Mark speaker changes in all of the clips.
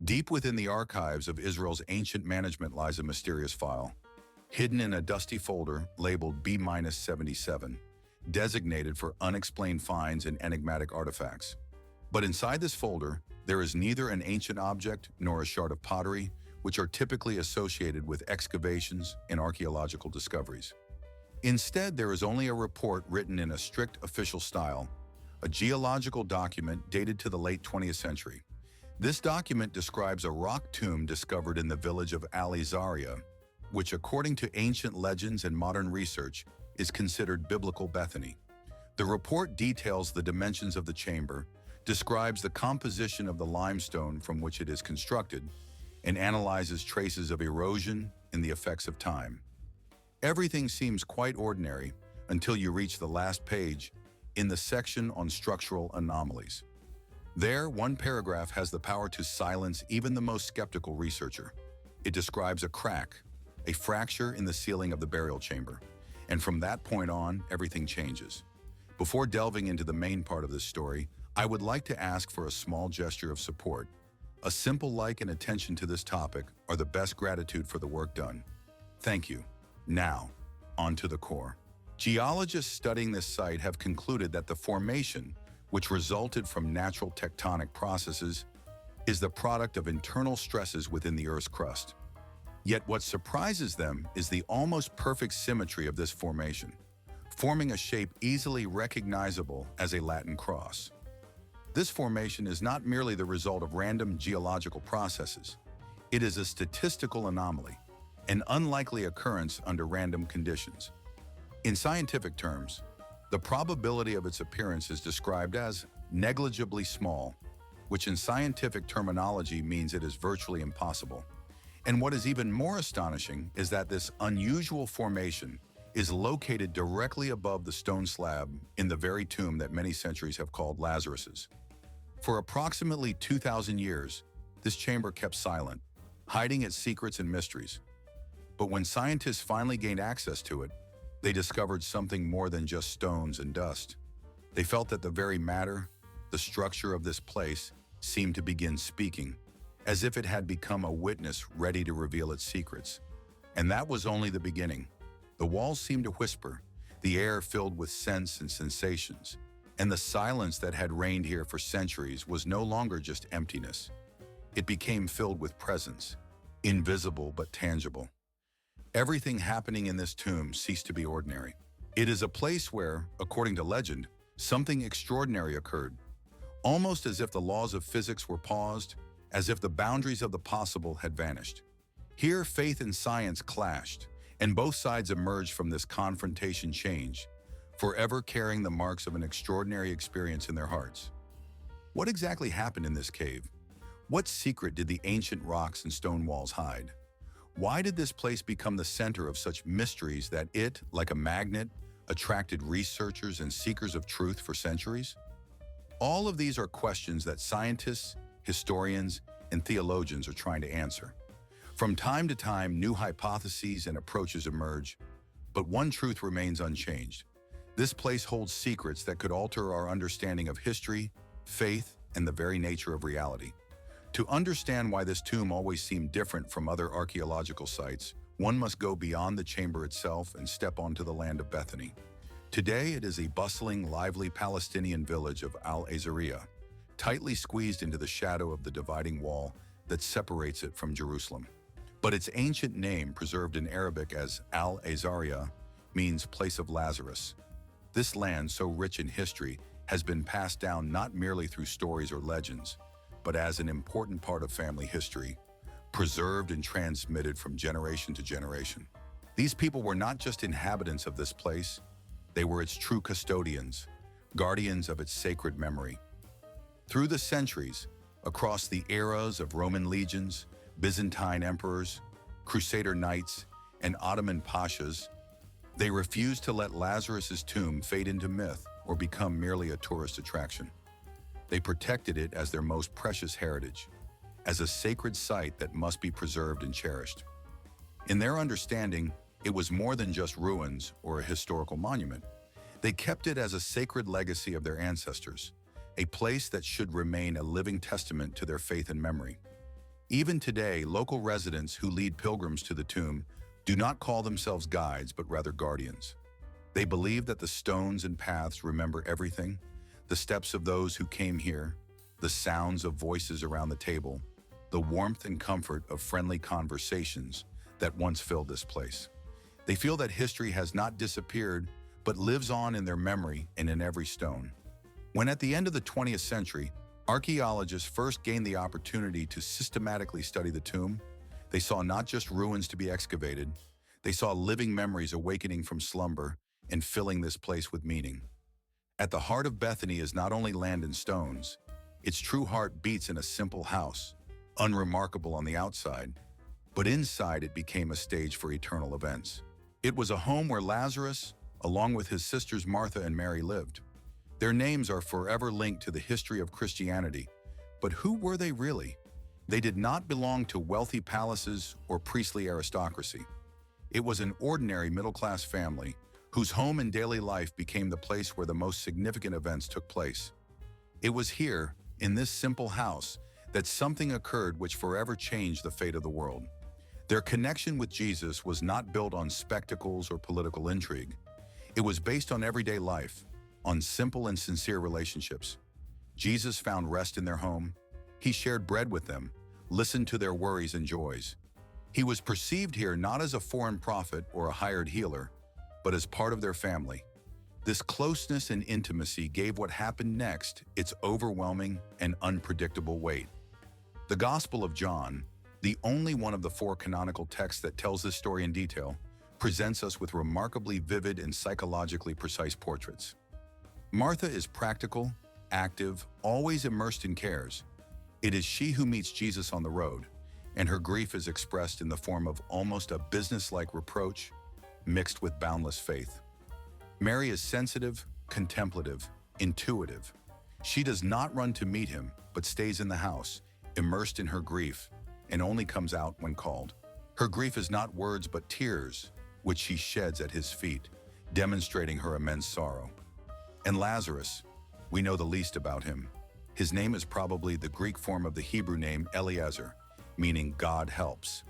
Speaker 1: Deep within the archives of Israel's ancient management lies a mysterious file, hidden in a dusty folder labeled B-77, designated for unexplained finds and enigmatic artifacts. But inside this folder, there is neither an ancient object nor a shard of pottery, which are typically associated with excavations and archaeological discoveries. Instead, there is only a report written in a strict official style, a geological document dated to the late 20th century. This document describes a rock tomb discovered in the village of Al-Azariah, which, according to ancient legends and modern research, is considered biblical Bethany. The report details the dimensions of the chamber, describes the composition of the limestone from which it is constructed, and analyzes traces of erosion and the effects of time. Everything seems quite ordinary until you reach the last page in the section on structural anomalies. There, one paragraph has the power to silence even the most skeptical researcher. It describes a crack, a fracture in the ceiling of the burial chamber, and from that point on, everything changes. Before delving into the main part of this story, I would like to ask for a small gesture of support. A simple like and attention to this topic are the best gratitude for the work done. Thank you. Now, on to the core. Geologists studying this site have concluded that the formation, which resulted from natural tectonic processes, is the product of internal stresses within the Earth's crust. Yet what surprises them is the almost perfect symmetry of this formation, forming a shape easily recognizable as a Latin cross. This formation is not merely the result of random geological processes. It is a statistical anomaly, an unlikely occurrence under random conditions. In scientific terms, the probability of its appearance is described as negligibly small, which in scientific terminology means it is virtually impossible. And what is even more astonishing is that this unusual formation is located directly above the stone slab in the very tomb that many centuries have called Lazarus's. For approximately 2,000 years, this chamber kept silent, hiding its secrets and mysteries. But when scientists finally gained access to it, they discovered something more than just stones and dust. They felt that the very matter, the structure of this place, seemed to begin speaking, as if it had become a witness ready to reveal its secrets. And that was only the beginning. The walls seemed to whisper, the air filled with scents and sensations, and the silence that had reigned here for centuries was no longer just emptiness. It became filled with presence, invisible but tangible. Everything happening in this tomb ceased to be ordinary. It is a place where, according to legend, something extraordinary occurred, almost as if the laws of physics were paused, as if the boundaries of the possible had vanished. Here, faith and science clashed, and both sides emerged from this confrontation changed, forever carrying the marks of an extraordinary experience in their hearts. What exactly happened in this cave? What secret did the ancient rocks and stone walls hide? Why did this place become the center of such mysteries that it, like a magnet, attracted researchers and seekers of truth for centuries? All of these are questions that scientists, historians, and theologians are trying to answer. From time to time, new hypotheses and approaches emerge, but one truth remains unchanged. This place holds secrets that could alter our understanding of history, faith, and the very nature of reality. To understand why this tomb always seemed different from other archaeological sites, one must go beyond the chamber itself and step onto the land of Bethany. Today, it is a bustling, lively Palestinian village of Al-Azariah, tightly squeezed into the shadow of the dividing wall that separates it from Jerusalem. But its ancient name, preserved in Arabic as Al-Azariah, means place of Lazarus. This land, so rich in history, has been passed down not merely through stories or legends, but as an important part of family history, preserved and transmitted from generation to generation. These people were not just inhabitants of this place, they were its true custodians, guardians of its sacred memory. Through the centuries, across the eras of Roman legions, Byzantine emperors, Crusader knights, and Ottoman pashas, they refused to let Lazarus's tomb fade into myth or become merely a tourist attraction. They protected it as their most precious heritage, as a sacred site that must be preserved and cherished. In their understanding, it was more than just ruins or a historical monument. They kept it as a sacred legacy of their ancestors, a place that should remain a living testament to their faith and memory. Even today, local residents who lead pilgrims to the tomb do not call themselves guides, but rather guardians. They believe that the stones and paths remember everything, the steps of those who came here, the sounds of voices around the table, the warmth and comfort of friendly conversations that once filled this place. They feel that history has not disappeared, but lives on in their memory and in every stone. When at the end of the 20th century, archaeologists first gained the opportunity to systematically study the tomb, they saw not just ruins to be excavated, they saw living memories awakening from slumber and filling this place with meaning. At the heart of Bethany is not only land and stones, its true heart beats in a simple house, unremarkable on the outside, but inside it became a stage for eternal events. It was a home where Lazarus, along with his sisters Martha and Mary, lived. Their names are forever linked to the history of Christianity, but who were they really? They did not belong to wealthy palaces or priestly aristocracy. It was an ordinary middle-class family whose home and daily life became the place where the most significant events took place. It was here, in this simple house, that something occurred which forever changed the fate of the world. Their connection with Jesus was not built on spectacles or political intrigue. It was based on everyday life, on simple and sincere relationships. Jesus found rest in their home. He shared bread with them, listened to their worries and joys. He was perceived here not as a foreign prophet or a hired healer, but as part of their family. This closeness and intimacy gave what happened next its overwhelming and unpredictable weight. The Gospel of John, the only one of the 4 canonical texts that tells this story in detail, presents us with remarkably vivid and psychologically precise portraits. Martha is practical, active, always immersed in cares. It is she who meets Jesus on the road, and her grief is expressed in the form of almost a business-like reproach mixed with boundless faith. Mary is sensitive, contemplative, intuitive. She does not run to meet him, but stays in the house, immersed in her grief, and only comes out when called. Her grief is not words but tears, which she sheds at his feet, demonstrating her immense sorrow. And Lazarus, we know the least about him. His name is probably the Greek form of the Hebrew name Eliezer, meaning God helps.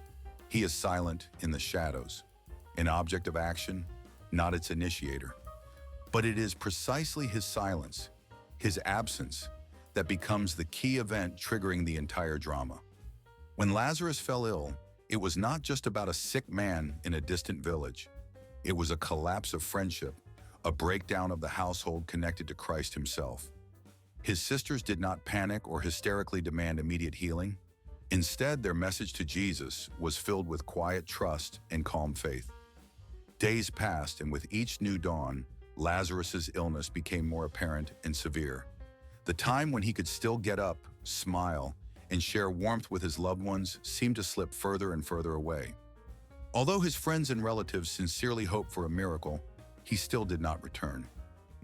Speaker 1: He is silent in the shadows, an object of action, not its initiator. But it is precisely his silence, his absence, that becomes the key event triggering the entire drama. When Lazarus fell ill, it was not just about a sick man in a distant village. It was a collapse of friendship, a breakdown of the household connected to Christ himself. His sisters did not panic or hysterically demand immediate healing. Instead, their message to Jesus was filled with quiet trust and calm faith. Days passed, and with each new dawn, Lazarus's illness became more apparent and severe. The time when he could still get up, smile, and share warmth with his loved ones seemed to slip further and further away. Although his friends and relatives sincerely hoped for a miracle, he still did not return.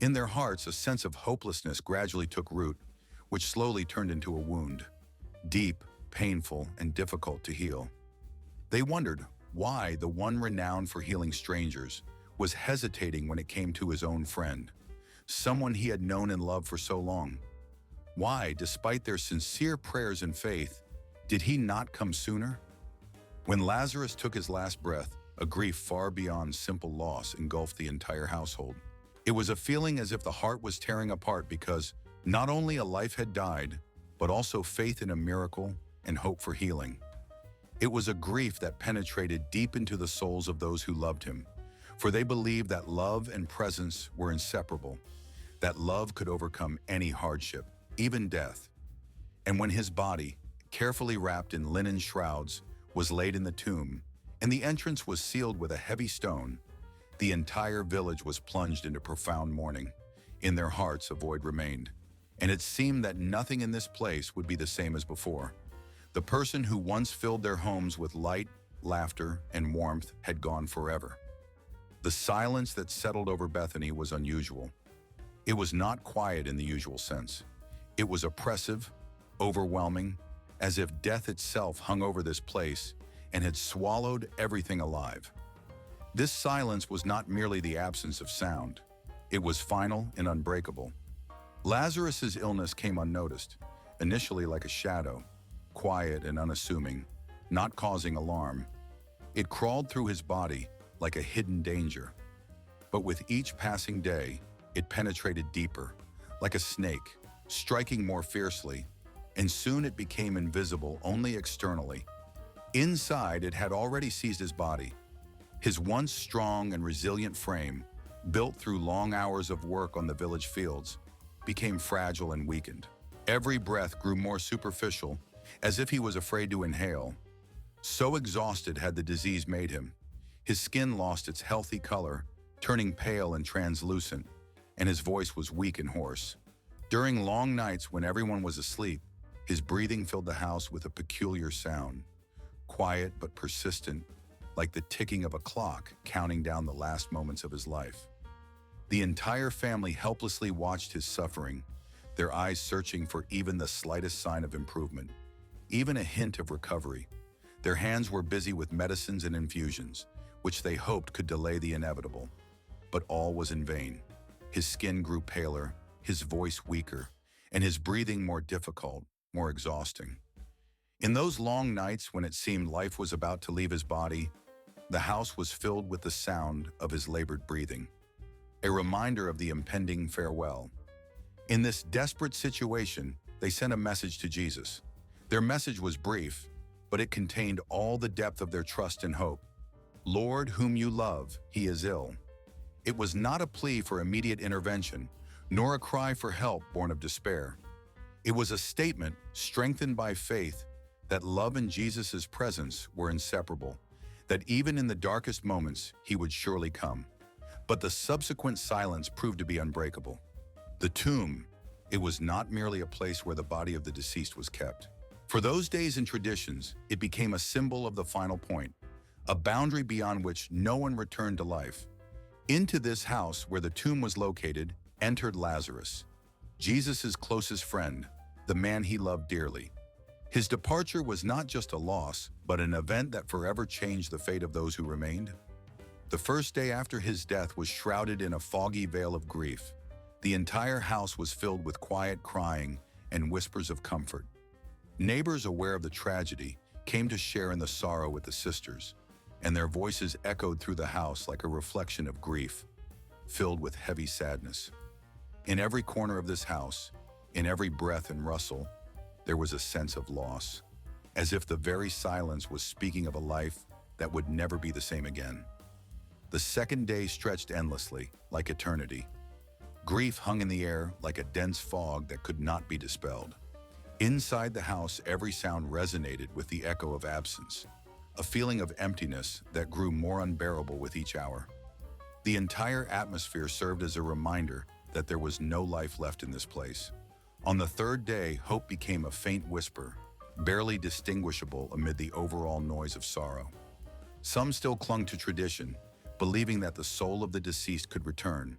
Speaker 1: In their hearts, a sense of hopelessness gradually took root, which slowly turned into a wound, deep, painful, and difficult to heal. They wondered why the one renowned for healing strangers was hesitating when it came to his own friend, someone he had known and loved for so long. Why, despite their sincere prayers and faith, did he not come sooner? When Lazarus took his last breath, a grief far beyond simple loss engulfed the entire household. It was a feeling as if the heart was tearing apart because not only a life had died, but also faith in a miracle and hope for healing. It was a grief that penetrated deep into the souls of those who loved him, for they believed that love and presence were inseparable, that love could overcome any hardship, even death. And when his body, carefully wrapped in linen shrouds, was laid in the tomb, and the entrance was sealed with a heavy stone, the entire village was plunged into profound mourning. In their hearts a void remained, and it seemed that nothing in this place would be the same as before. The person who once filled their homes with light, laughter, and warmth had gone forever. The silence that settled over Bethany was unusual. It was not quiet in the usual sense. It was oppressive, overwhelming, as if death itself hung over this place and had swallowed everything alive. This silence was not merely the absence of sound. It was final and unbreakable. Lazarus's illness came unnoticed, initially like a shadow. quiet and unassuming, not causing alarm. It crawled through his body like a hidden danger. But with each passing day, it penetrated deeper, like a snake, striking more fiercely, and soon it became invisible only externally. Inside, it had already seized his body. His once strong and resilient frame, built through long hours of work on the village fields, became fragile and weakened. Every breath grew more superficial, as if he was afraid to inhale. So exhausted had the disease made him. His skin lost its healthy color, turning pale and translucent, and his voice was weak and hoarse. During long nights when everyone was asleep, his breathing filled the house with a peculiar sound, quiet but persistent, like the ticking of a clock counting down the last moments of his life. The entire family helplessly watched his suffering, their eyes searching for even the slightest sign of improvement, even a hint of recovery. Their hands were busy with medicines and infusions, which they hoped could delay the inevitable. But all was in vain. His skin grew paler, his voice weaker, and his breathing more difficult, more exhausting. In those long nights when it seemed life was about to leave his body, the house was filled with the sound of his labored breathing, a reminder of the impending farewell. In this desperate situation, they sent a message to Jesus. Their message was brief, but it contained all the depth of their trust and hope. "Lord, whom you love, he is ill." It was not a plea for immediate intervention, nor a cry for help born of despair. It was a statement strengthened by faith that love and Jesus' presence were inseparable, that even in the darkest moments, he would surely come. But the subsequent silence proved to be unbreakable. The tomb, it was not merely a place where the body of the deceased was kept. For those days and traditions, it became a symbol of the final point, a boundary beyond which no one returned to life. Into this house where the tomb was located, entered Lazarus, Jesus' closest friend, the man he loved dearly. His departure was not just a loss, but an event that forever changed the fate of those who remained. The first day after his death was shrouded in a foggy veil of grief. The entire house was filled with quiet crying and whispers of comfort. Neighbors aware of the tragedy came to share in the sorrow with the sisters, and their voices echoed through the house like a reflection of grief, filled with heavy sadness. In every corner of this house, in every breath and rustle, there was a sense of loss, as if the very silence was speaking of a life that would never be the same again. The second day stretched endlessly, like eternity. Grief hung in the air like a dense fog that could not be dispelled. Inside the house, every sound resonated with the echo of absence, a feeling of emptiness that grew more unbearable with each hour. The entire atmosphere served as a reminder that there was no life left in this place. On the third day, hope became a faint whisper, barely distinguishable amid the overall noise of sorrow. Some still clung to tradition, believing that the soul of the deceased could return,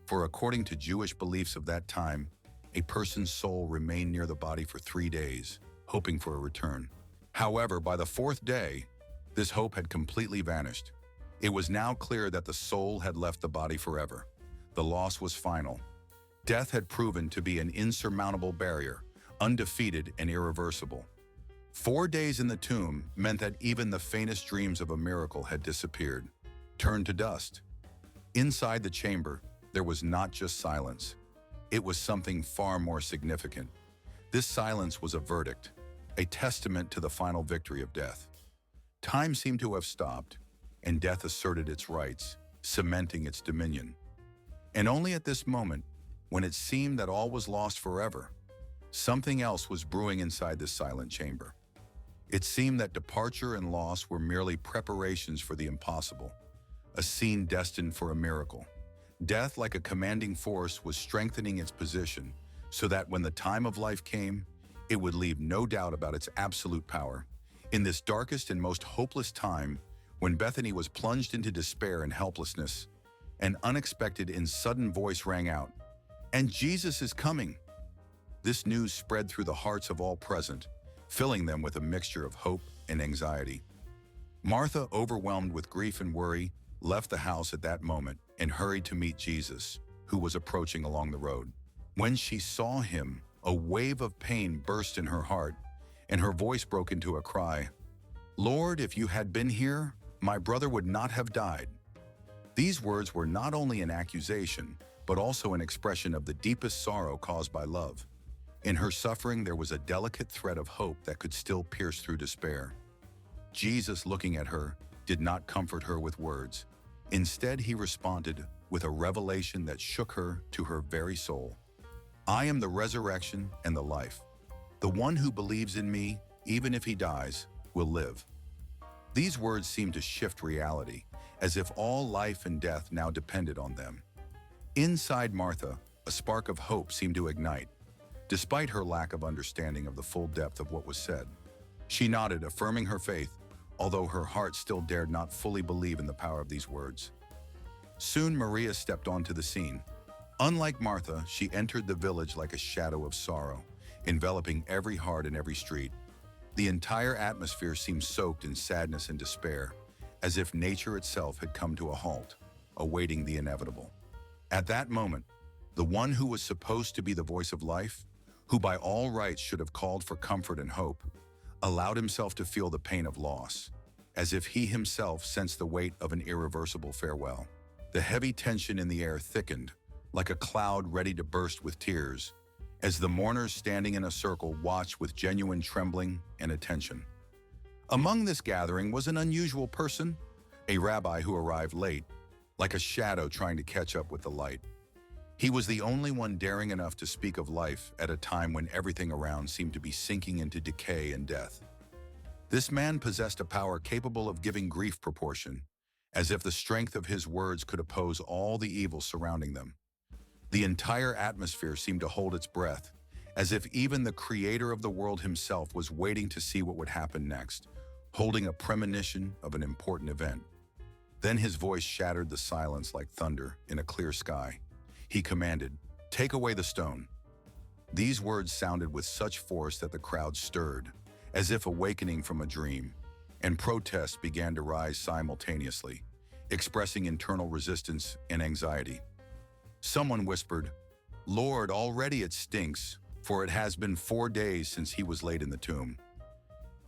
Speaker 1: for according to Jewish beliefs of that time, a person's soul remained near the body for 3 days, hoping for a return. However, by the fourth day, this hope had completely vanished. It was now clear that the soul had left the body forever. The loss was final. Death had proven to be an insurmountable barrier, undefeated and irreversible. 4 days in the tomb meant that even the faintest dreams of a miracle had disappeared, turned to dust. Inside the chamber, there was not just silence. It was something far more significant. This silence was a verdict, a testament to the final victory of death. Time seemed to have stopped, and death asserted its rights, cementing its dominion. And only at this moment, when it seemed that all was lost forever, something else was brewing inside this silent chamber. It seemed that departure and loss were merely preparations for the impossible, a scene destined for a miracle. Death, like a commanding force, was strengthening its position so that when the time of life came, it would leave no doubt about its absolute power. In this darkest and most hopeless time, when Bethany was plunged into despair and helplessness, an unexpected and sudden voice rang out, "And Jesus is coming!" This news spread through the hearts of all present, filling them with a mixture of hope and anxiety. Martha, overwhelmed with grief and worry, left the house at that moment and hurried to meet Jesus, who was approaching along the road. When she saw him, a wave of pain burst in her heart, and her voice broke into a cry. "Lord, if you had been here, my brother would not have died." These words were not only an accusation, but also an expression of the deepest sorrow caused by love. In her suffering, there was a delicate thread of hope that could still pierce through despair. Jesus, looking at her, did not comfort her with words. Instead, he responded with a revelation that shook her to her very soul. "I am the resurrection and the life. The one who believes in me, even if he dies, will live." These words seemed to shift reality, as if all life and death now depended on them. Inside Martha, a spark of hope seemed to ignite, despite her lack of understanding of the full depth of what was said. She nodded, affirming her faith, although her heart still dared not fully believe in the power of these words. Soon Maria stepped onto the scene. Unlike Martha, she entered the village like a shadow of sorrow, enveloping every heart and every street. The entire atmosphere seemed soaked in sadness and despair, as if nature itself had come to a halt, awaiting the inevitable. At that moment, the one who was supposed to be the voice of life, who by all rights should have called for comfort and hope, allowed himself to feel the pain of loss, as if he himself sensed the weight of an irreversible farewell. The heavy tension in the air thickened, like a cloud ready to burst with tears, as the mourners standing in a circle watched with genuine trembling and attention. Among this gathering was an unusual person, a rabbi who arrived late, like a shadow trying to catch up with the light. He was the only one daring enough to speak of life at a time when everything around seemed to be sinking into decay and death. This man possessed a power capable of giving grief proportion, as if the strength of his words could oppose all the evil surrounding them. The entire atmosphere seemed to hold its breath, as if even the creator of the world himself was waiting to see what would happen next, holding a premonition of an important event. Then his voice shattered the silence like thunder in a clear sky. He commanded, "Take away the stone." These words sounded with such force that the crowd stirred, as if awakening from a dream, and protests began to rise simultaneously, expressing internal resistance and anxiety. Someone whispered, "Lord, already it stinks, for it has been 4 days since he was laid in the tomb."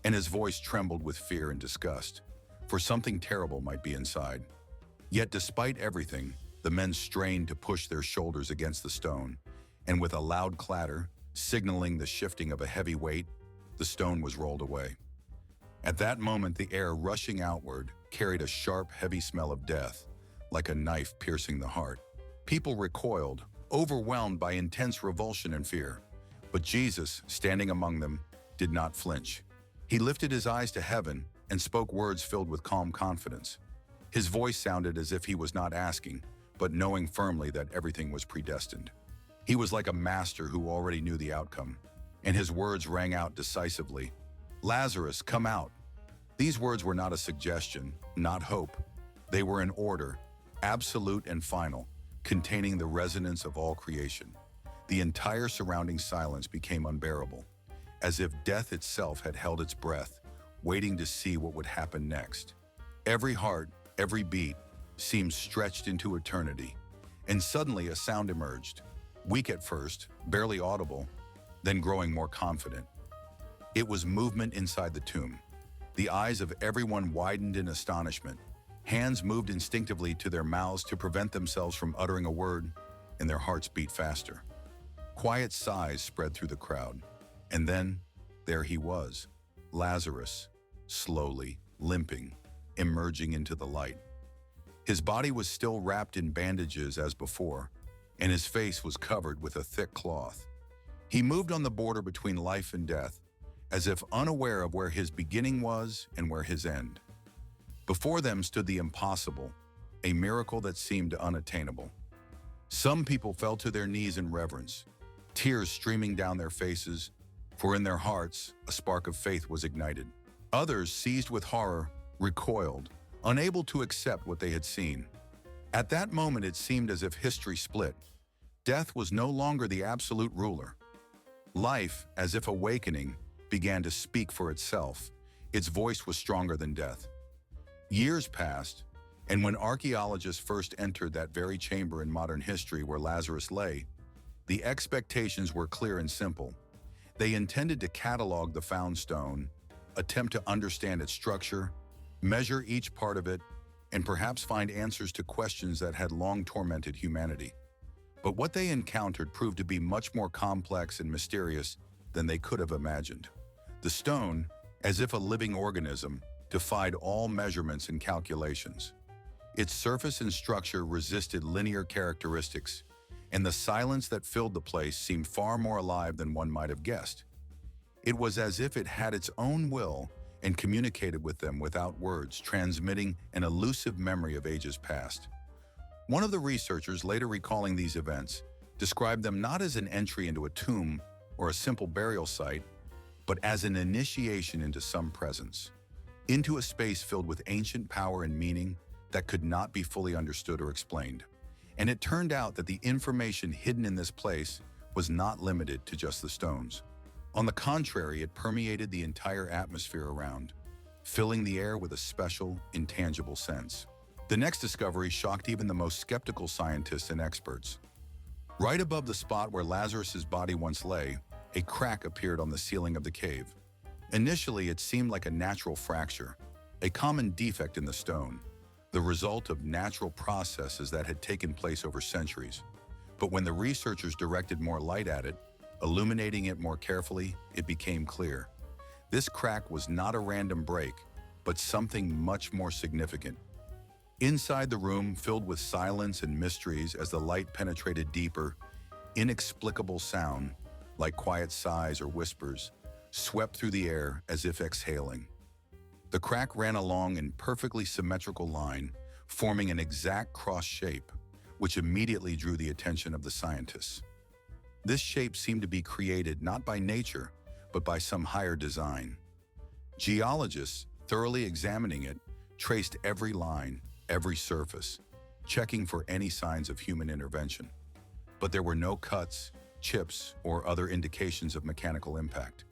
Speaker 1: And his voice trembled with fear and disgust, for something terrible might be inside. Yet despite everything, the men strained to push their shoulders against the stone, and with a loud clatter, signaling the shifting of a heavy weight, the stone was rolled away. At that moment, the air rushing outward carried a sharp, heavy smell of death, like a knife piercing the heart. People recoiled, overwhelmed by intense revulsion and fear. But Jesus, standing among them, did not flinch. He lifted his eyes to heaven and spoke words filled with calm confidence. His voice sounded as if he was not asking, but knowing firmly that everything was predestined. He was like a master who already knew the outcome, and his words rang out decisively, "Lazarus, come out." These words were not a suggestion, not hope. They were an order, absolute and final, containing the resonance of all creation. The entire surrounding silence became unbearable, as if death itself had held its breath, waiting to see what would happen next. Every heart, every beat, seemed stretched into eternity, and suddenly a sound emerged, weak at first, barely audible, then growing more confident. It was movement inside the tomb. The eyes of everyone widened in astonishment. Hands moved instinctively to their mouths to prevent themselves from uttering a word, and their hearts beat faster. Quiet sighs spread through the crowd, and then there he was, Lazarus, slowly, limping, emerging into the light. His body was still wrapped in bandages as before, and his face was covered with a thick cloth. He moved on the border between life and death, as if unaware of where his beginning was and where his end. Before them stood the impossible, a miracle that seemed unattainable. Some people fell to their knees in reverence, tears streaming down their faces, for in their hearts a spark of faith was ignited. Others, seized with horror, recoiled, unable to accept what they had seen. At that moment, it seemed as if history split. Death was no longer the absolute ruler. Life, as if awakening, began to speak for itself. Its voice was stronger than death. Years passed, and when archaeologists first entered that very chamber in modern history where Lazarus lay, the expectations were clear and simple. They intended to catalog the found stone, attempt to understand its structure, measure each part of it, and perhaps find answers to questions that had long tormented humanity. But what they encountered proved to be much more complex and mysterious than they could have imagined. The stone, as if a living organism, defied all measurements and calculations. Its surface and structure resisted linear characteristics, and the silence that filled the place seemed far more alive than one might have guessed. It was as if it had its own will and communicated with them without words, transmitting an elusive memory of ages past. One of the researchers, later recalling these events, described them not as an entry into a tomb or a simple burial site, but as an initiation into some presence, into a space filled with ancient power and meaning that could not be fully understood or explained. And it turned out that the information hidden in this place was not limited to just the stones. On the contrary, it permeated the entire atmosphere around, filling the air with a special, intangible sense. The next discovery shocked even the most skeptical scientists and experts. Right above the spot where Lazarus's body once lay, a crack appeared on the ceiling of the cave. Initially, it seemed like a natural fracture, a common defect in the stone, the result of natural processes that had taken place over centuries. But when the researchers directed more light at it, illuminating it more carefully, it became clear. This crack was not a random break, but something much more significant. Inside the room, filled with silence and mysteries as the light penetrated deeper, inexplicable sound, like quiet sighs or whispers, swept through the air as if exhaling. The crack ran along in perfectly symmetrical line, forming an exact cross shape, which immediately drew the attention of the scientists. This shape seemed to be created not by nature, but by some higher design. Geologists, thoroughly examining it, traced every line, every surface, checking for any signs of human intervention. But there were no cuts, chips, or other indications of mechanical impact.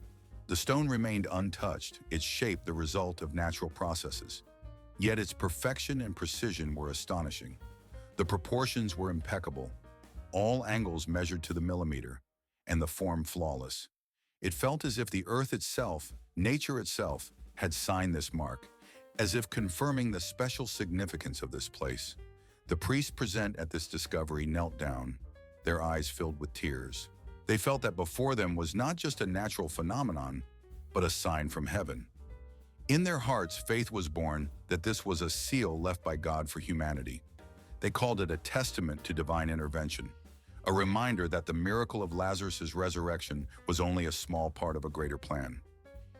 Speaker 1: The stone remained untouched, its shape the result of natural processes. Yet its perfection and precision were astonishing. The proportions were impeccable, all angles measured to the millimeter, and the form flawless. It felt as if the earth itself, nature itself, had signed this mark, as if confirming the special significance of this place. The priests present at this discovery knelt down, their eyes filled with tears. They felt that before them was not just a natural phenomenon, but a sign from heaven. In their hearts, faith was born that this was a seal left by God for humanity. They called it a testament to divine intervention, a reminder that the miracle of Lazarus' resurrection was only a small part of a greater plan.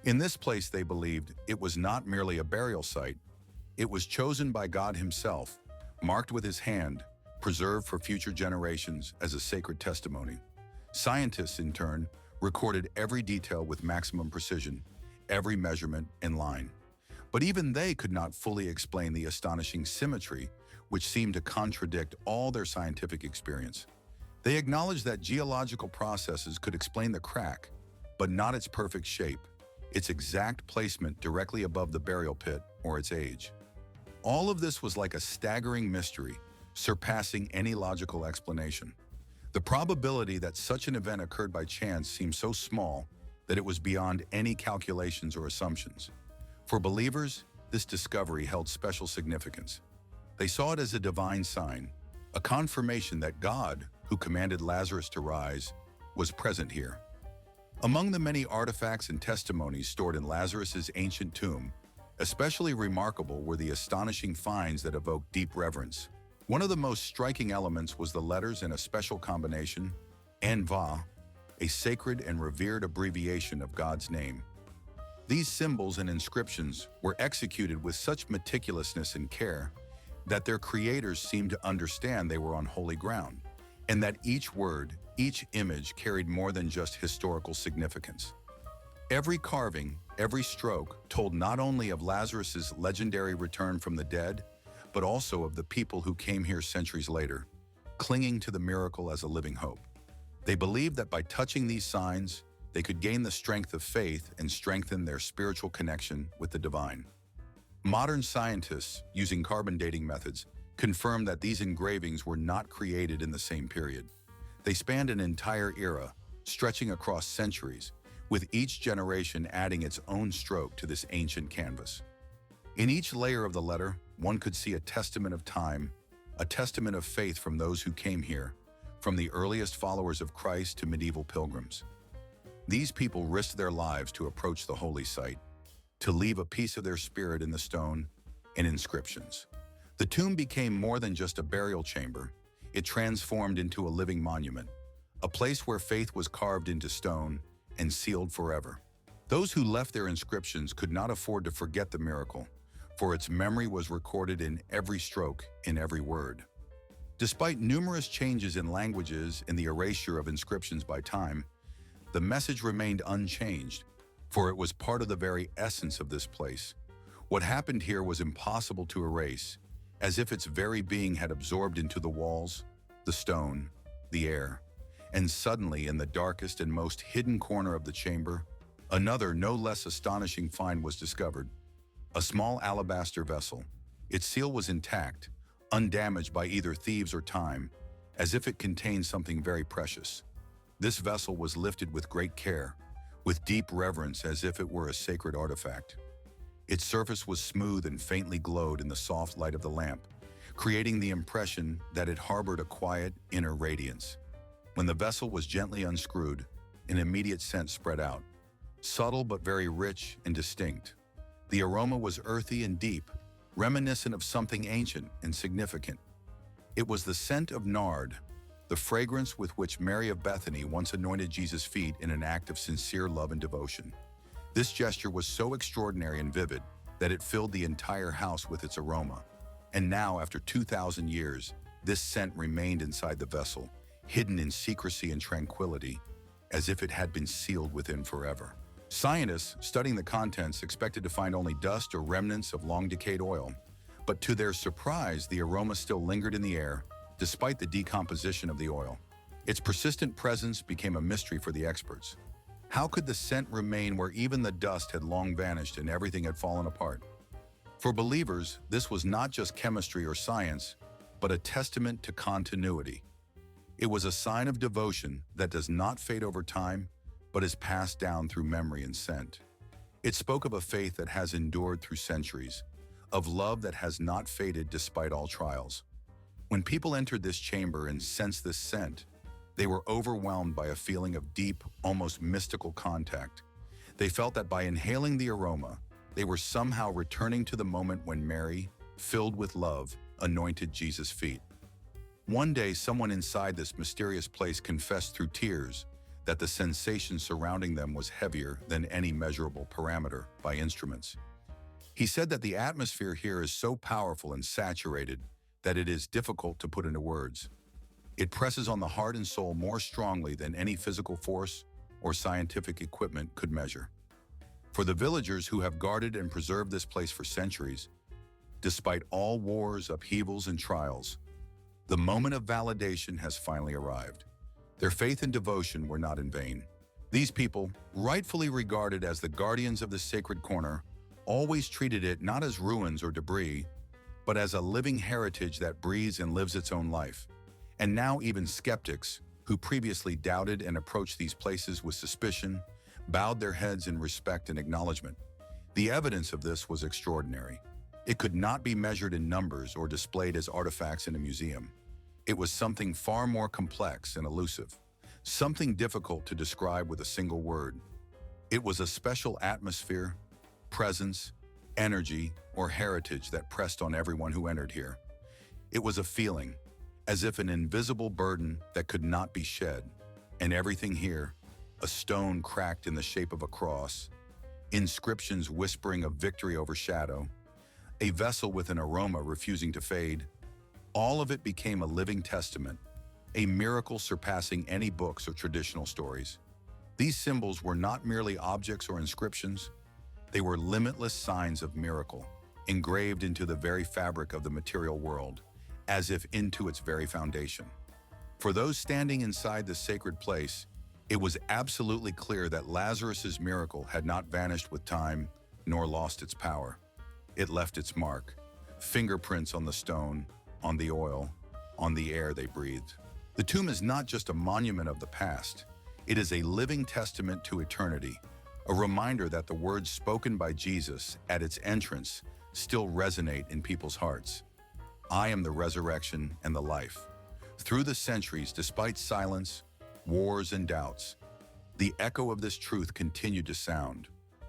Speaker 1: In this place, they believed, it was not merely a burial site. It was chosen by God himself, marked with his hand, preserved for future generations as a sacred testimony. Scientists, in turn, recorded every detail with maximum precision, every measurement and line. But even they could not fully explain the astonishing symmetry, which seemed to contradict all their scientific experience. They acknowledged that geological processes could explain the crack, but not its perfect shape, its exact placement directly above the burial pit, or its age. All of this was like a staggering mystery, surpassing any logical explanation. The probability that such an event occurred by chance seemed so small that it was beyond any calculations or assumptions. For believers, this discovery held special significance. They saw it as a divine sign, a confirmation that God, who commanded Lazarus to rise, was present here. Among the many artifacts and testimonies stored in Lazarus's ancient tomb, especially remarkable were the astonishing finds that evoked deep reverence. One of the most striking elements was the letters in a special combination, Enva, a sacred and revered abbreviation of God's name. These symbols and inscriptions were executed with such meticulousness and care that their creators seemed to understand they were on holy ground, and that each word, each image carried more than just historical significance. Every carving, every stroke told not only of Lazarus's legendary return from the dead, but also of the people who came here centuries later, clinging to the miracle as a living hope. They believed that by touching these signs, they could gain the strength of faith and strengthen their spiritual connection with the divine. Modern scientists, using carbon dating methods, confirmed that these engravings were not created in the same period. They spanned an entire era, stretching across centuries, with each generation adding its own stroke to this ancient canvas. In each layer of the letter, one could see a testament of time, a testament of faith from those who came here, from the earliest followers of Christ to medieval pilgrims. These people risked their lives to approach the holy site, to leave a piece of their spirit in the stone and inscriptions. The tomb became more than just a burial chamber. It transformed into a living monument, a place where faith was carved into stone and sealed forever. Those who left their inscriptions could not afford to forget the miracle, for its memory was recorded in every stroke, in every word. Despite numerous changes in languages and the erasure of inscriptions by time, the message remained unchanged, for it was part of the very essence of this place. What happened here was impossible to erase, as if its very being had absorbed into the walls, the stone, the air. And suddenly, in the darkest and most hidden corner of the chamber, another no less astonishing find was discovered. A small alabaster vessel. Its seal was intact, undamaged by either thieves or time, as if it contained something very precious. This vessel was lifted with great care, with deep reverence as if it were a sacred artifact. Its surface was smooth and faintly glowed in the soft light of the lamp, creating the impression that it harbored a quiet, inner radiance. When the vessel was gently unscrewed, an immediate scent spread out, subtle but very rich and distinct. The aroma was earthy and deep, reminiscent of something ancient and significant. It was the scent of nard, the fragrance with which Mary of Bethany once anointed Jesus' feet in an act of sincere love and devotion. This gesture was so extraordinary and vivid that it filled the entire house with its aroma. And now, after 2,000 years, this scent remained inside the vessel, hidden in secrecy and tranquility, as if it had been sealed within forever. Scientists studying the contents expected to find only dust or remnants of long-decayed oil, but to their surprise, the aroma still lingered in the air, despite the decomposition of the oil. Its persistent presence became a mystery for the experts. How could the scent remain where even the dust had long vanished and everything had fallen apart? For believers, this was not just chemistry or science, but a testament to continuity. It was a sign of devotion that does not fade over time, but is passed down through memory and scent. It spoke of a faith that has endured through centuries, of love that has not faded despite all trials. When people entered this chamber and sensed this scent, they were overwhelmed by a feeling of deep, almost mystical contact. They felt that by inhaling the aroma, they were somehow returning to the moment when Mary, filled with love, anointed Jesus' feet. One day, someone inside this mysterious place confessed through tears that the sensation surrounding them was heavier than any measurable parameter by instruments. He said that the atmosphere here is so powerful and saturated that it is difficult to put into words. It presses on the heart and soul more strongly than any physical force or scientific equipment could measure. For the villagers who have guarded and preserved this place for centuries, despite all wars, upheavals, and trials, the moment of validation has finally arrived. Their faith and devotion were not in vain. These people, rightfully regarded as the guardians of the sacred corner, always treated it not as ruins or debris, but as a living heritage that breathes and lives its own life. And now even skeptics, who previously doubted and approached these places with suspicion, bowed their heads in respect and acknowledgement. The evidence of this was extraordinary. It could not be measured in numbers or displayed as artifacts in a museum. It was something far more complex and elusive, something difficult to describe with a single word. It was a special atmosphere, presence, energy, or heritage that pressed on everyone who entered here. It was a feeling, as if an invisible burden that could not be shed, and everything here, a stone cracked in the shape of a cross, inscriptions whispering of victory over shadow, a vessel with an aroma refusing to fade, all of it became a living testament, a miracle surpassing any books or traditional stories. These symbols were not merely objects or inscriptions, they were limitless signs of miracle, engraved into the very fabric of the material world, as if into its very foundation. For those standing inside the sacred place, it was absolutely clear that Lazarus's miracle had not vanished with time, nor lost its power. It left its mark, fingerprints on the stone, on the oil, on the air they breathed. The tomb is not just a monument of the past, It is a living testament to eternity, a reminder that the words spoken by Jesus at its entrance still resonate in people's hearts. I am the resurrection and the life. Through the centuries, despite silence, wars, and doubts, the echo of this truth continued to sound,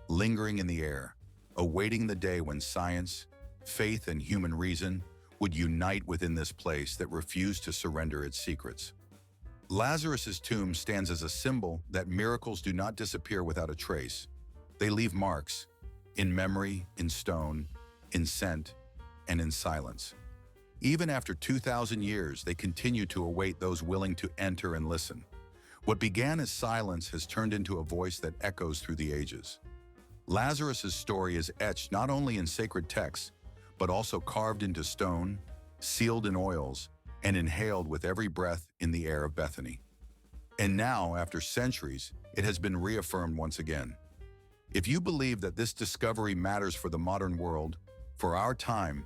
Speaker 1: lingering in the air, awaiting the day when science, faith, and human reason would unite within this place that refused to surrender its secrets. Lazarus's tomb stands as a symbol that miracles do not disappear without a trace. They leave marks, in memory, in stone, in scent, and in silence. Even after 2,000 years, they continue to await those willing to enter and listen. What began as silence has turned into a voice that echoes through the ages. Lazarus's story is etched not only in sacred texts, but also carved into stone, sealed in oils, and inhaled with every breath in the air of Bethany. And now, after centuries, it has been reaffirmed once again. If you believe that this discovery matters for the modern world, for our time,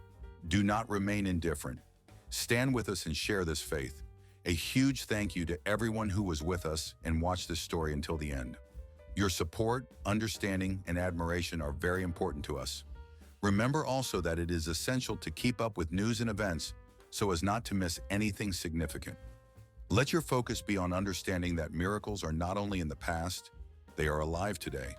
Speaker 1: do not remain indifferent. Stand with us and share this faith. A huge thank you to everyone who was with us and watched this story until the end. Your support, understanding, and admiration are very important to us. Remember also that it is essential to keep up with news and events so as not to miss anything significant. Let your focus be on understanding that miracles are not only in the past, they are alive today.